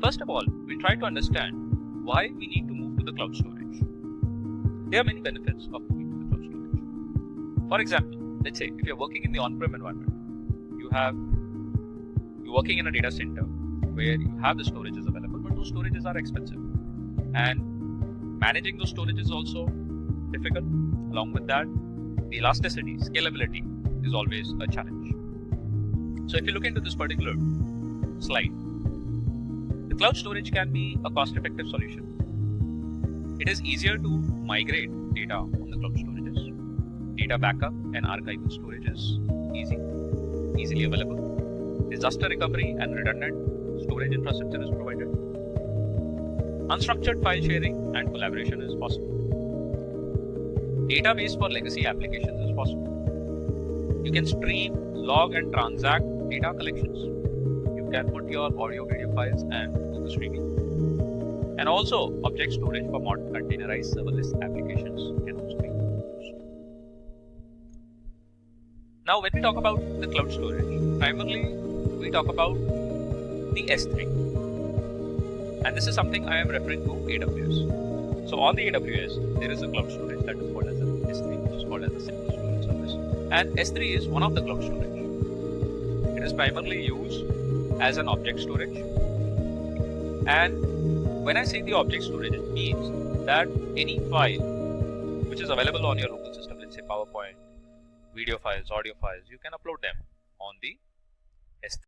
First of all, we'll try to understand why we need to move to the cloud storage. There are many benefits of moving to the cloud storage. For example, let's say if you're working in the on-prem environment, you're working in a data center where you have the storages available, but those storages are expensive. And managing those storages is also difficult. Along with that, the elasticity, scalability is always a challenge. So if you look into this particular slide, the cloud storage can be a cost-effective solution. It is easier to migrate data on the cloud storages. Data backup and archival storage is easily available. Disaster recovery and redundant storage infrastructure is provided. Unstructured file sharing and collaboration is possible. Database for legacy applications is possible. You can stream, log and transact data collections. You can put your audio video files and do the streaming. And also object storage for modern containerized serverless applications can also be used. Now when we talk about the cloud storage, primarily we talk about the S3. And this is something I am referring to AWS. So on the AWS, there is a cloud storage that is called as an S3, which is called as a simple storage service. And S3 is one of the cloud storage. It is primarily used as an object storage. And when I say the object storage, it means that any file which is available on your local system, let's say PowerPoint, video files, audio files, you can upload them on the S3.